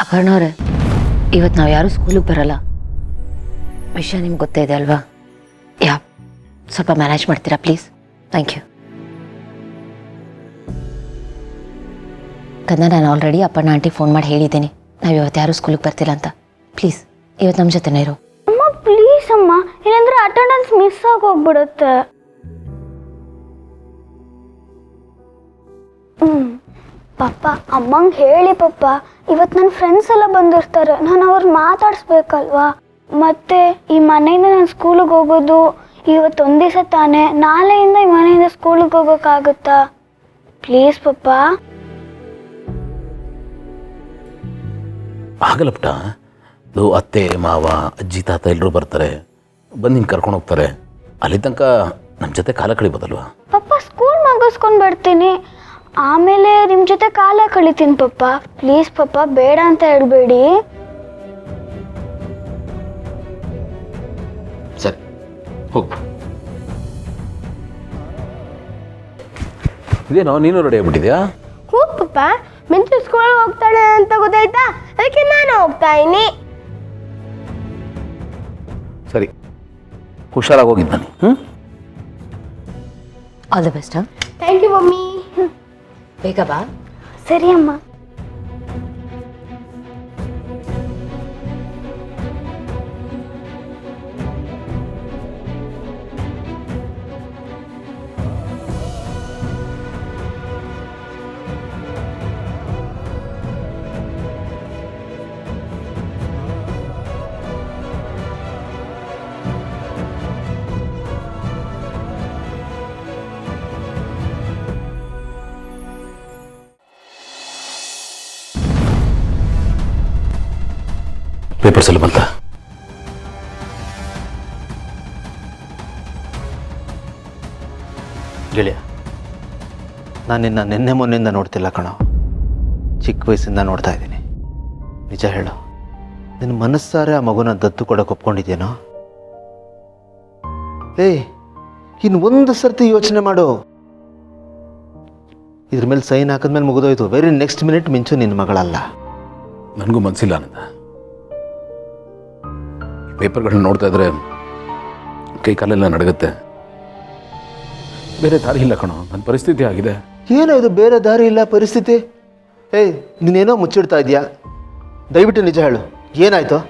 ಅಪರ್ಣವ್ರೆ, ಇವತ್ತು ನಾವು ಯಾರೂ ಸ್ಕೂಲಿಗೆ ಬರಲ್ಲ. ವಿಷಯ ನಿಮ್ಗೆ ಗೊತ್ತೇ ಇದೆ ಅಲ್ವಾ? ಸ್ವಲ್ಪ ಮ್ಯಾನೇಜ್ ಮಾಡ್ತೀರಾ ಪ್ಲೀಸ್? Thank you. ಕನ್ನ ನಾನು ಆಲ್ರೆಡಿ ಅಪ್ಪಣ್ಣ ಆಂಟಿ ಫೋನ್ ಮಾಡಿ ಹೇಳಿದ್ದೀನಿ ನಾವು ಇವತ್ತು ಯಾರೂ ಸ್ಕೂಲಿಗೆ ಬರ್ತಿಲ್ಲ ಅಂತ. ಪ್ಲೀಸ್ ಇವತ್ತು ನಮ್ಮ ಜೊತೆನೇ ಇರು. ಅಮ್ಮ ಪ್ಲೀಸ್ ಅಮ್ಮ, ಇಲ್ಲಾಂದ್ರೆ ಅಟೆಂಡೆನ್ಸ್ ಮಿಸ್ ಆಗೋಗ್ಬಿಡುತ್ತೆ. ಪಪ್ಪ ಅಮ್ಮಂಗೆ ಹೇಳಿ ಪಪ್ಪ, ಇವತ್ತು ನನ್ನ ಫ್ರೆಂಡ್ಸ್ ಎಲ್ಲ ಬಂದಿರ್ತಾರೆ, ನಾನು ಅವ್ರು ಮಾತಾಡಿಸ್ಬೇಕಲ್ವಾ. ಮತ್ತೆ ಈ ಮನೆಯಿಂದ ನಾನು ಸ್ಕೂಲಿಗೆ ಹೋಗೋದು ಇವತ್ತು ಒಂದು ದಿವಸ ತಾನೇ, ನಾಳೆಯಿಂದ ಈ ಮನೆಯಿಂದ ಸ್ಕೂಲಿಗೆ ಹೋಗೋಕ್ಕಾಗುತ್ತಾ? ಪ್ಲೀಸ್ ಪಪ್ಪ. ಆಗಲ್ಲ ಪುಟ್ಟ, ಅದು ಅತ್ತೆ ಮಾವ ಅಜ್ಜಿ ತಾತ ಎಲ್ಲರೂ ಬರ್ತಾರೆ, ಬಂದು ಹಿಂಗೆ ಕರ್ಕೊಂಡು ಹೋಗ್ತಾರೆ. ಅಲ್ಲಿ ತನಕ ನಮ್ಮ ಜೊತೆ ಕಾಲ ಕಳಿಬೋದಲ್ವಾ? ಪಪ್ಪ ಸ್ಕೂಲ್ ಮುಗಿಸ್ಕೊಂಡು ಬರ್ತೀನಿ, ಆಮೇಲೆ ನಿಮ್ಮ ಜೊತೆ ಕಾಲ ಕಳಿತೀನಿ ಪಪ್ಪ. ಪ್ಲೀಸ್ ಪಪ್ಪ, ಬೇಡ ಅಂತ ಹೇಳ್ಬೇಡಿ. ಸರಿ ಹೋಗು. ಇದೇನೋ ನೀನು ರೆಡಿ ಆಗ್ಬಿಟ್ಟಿದ್ಯಾ? ಹ್ಞೂ ಪಪ್ಪ, ಮಿಂಚು ಸ್ಕೂಲ್ಗೆ ಹೋಗ್ತಾಳೆ ಅಂತ ಗೊತ್ತಾಯ್ತಾ, ಅದಕ್ಕೆ ನಾನು ಹೋಗ್ತಾ ಇದ್ದೀನಿ. ಸರಿ, ಹುಷಾರಾಗಿ ಹೋಗಿದ್ದು ನಾನು. All the best. Thank you mummy. ಬೇಗ ಬಾ. ಸರಿ ಅಮ್ಮ. ಪೇಪರ್ಸ್ ಎಲ್ಲ ಬಂತ? ಗೆಳೆಯ, ನಾನು ನಿನ್ನ ನಿನ್ನೆ ಮೊನ್ನೆಯಿಂದ ನೋಡ್ತಿಲ್ಲ ಕಣೋ, ಚಿಕ್ಕ ವಯಸ್ಸಿಂದ ನೋಡ್ತಾ ಇದ್ದೀನಿ. ನಿಜ ಹೇಳು, ನಿನ್ನ ಮನಸ್ಸಾರೆ ಆ ಮಗುನ ದತ್ತು ಕೊಡಕ್ಕೆ ಒಪ್ಕೊಂಡಿದ್ಯೇನೋ? ಇನ್ನು ಒಂದು ಸರ್ತಿ ಯೋಚನೆ ಮಾಡು. ಇದ್ರ ಮೇಲೆ ಸೈನ್ ಹಾಕಿದ್ಮೇಲೆ ಮುಗಿದೋಯ್ತು. ವೆರಿ ನೆಕ್ಸ್ಟ್ ಮಿನಿಟ್ ಮಿಂಚು ನಿನ್ನ ಮಗಳಲ್ಲ. ನನಗೂ ಮನಸ್ಸಿಲ್ಲ ಆನಂದ. ಪೇಪರ್ಗಳನ್ನ ನೋಡ್ತಾ ಇದ್ರೆ ಕೈ ಕಾಲೆಲ್ಲ ನಡಗುತ್ತೆ. ಬೇರೆ ದಾರಿ ಇಲ್ಲ ಕಣೋ, ನನ್ನ ಪರಿಸ್ಥಿತಿ ಆಗಿದೆ. ಏನೋ ಇದು ಬೇರೆ ದಾರಿ ಇಲ್ಲ ಪರಿಸ್ಥಿತಿ? ನೀನೇನೋ ಮುಚ್ಚಿಡ್ತಾ ಇದೆಯಾ? ದಯವಿಟ್ಟು ನಿಜ ಹೇಳು, ಏನಾಯ್ತು?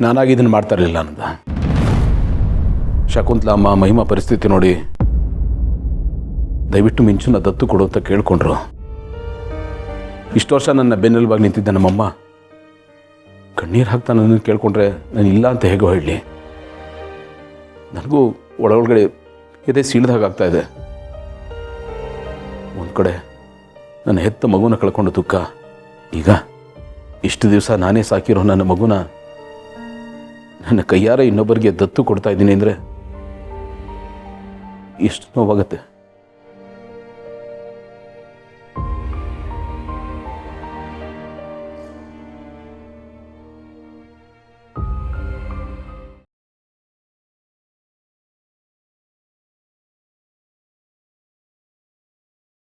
ನಾನಾಗಿ ಇದನ್ನು ಮಾಡ್ತಾ ಇರಲಿಲ್ಲ ಆನಂದ. ಶಕುಂತಲಾ ಅಮ್ಮ ಮಹಿಮಾ ಪರಿಸ್ಥಿತಿ ನೋಡಿ ದಯವಿಟ್ಟು ಮಿಂಚುನ ದತ್ತು ಕೊಡು ಅಂತ ಕೇಳ್ಕೊಂಡ್ರು. ಇಷ್ಟು ವರ್ಷ ನನ್ನ ಬೆನ್ನೆಲುಬಾಗಿ ನಿಂತಿದ್ದ ನಮ್ಮಮ್ಮ ಕಣ್ಣೀರು ಹಾಕ್ತಾ ನನ್ನ ಕೇಳ್ಕೊಂಡ್ರೆ ನಾನು ಇಲ್ಲ ಅಂತ ಹೇಗೋ ಹೇಳಲಿ. ನನಗೂ ಒಳಗಡೆ ಎದೆ ಸೀಳ್ದಾಗ್ತಾ ಇದೆ. ಒಂದು ಕಡೆ ನನ್ನ ಹೆತ್ತ ಮಗುನ ಕಳ್ಕೊಂಡು ದುಃಖ, ಈಗ ಇಷ್ಟು ದಿವಸ ನಾನೇ ಸಾಕಿರೋ ನನ್ನ ಮಗುನ ನನ್ನ ಕೈಯಾರೆ ಇನ್ನೊಬ್ಬರಿಗೆ ದತ್ತು ಕೊಡ್ತಾ ಇದ್ದೀನಿ ಅಂದರೆ ಎಷ್ಟು ನೋವಾಗುತ್ತೆ.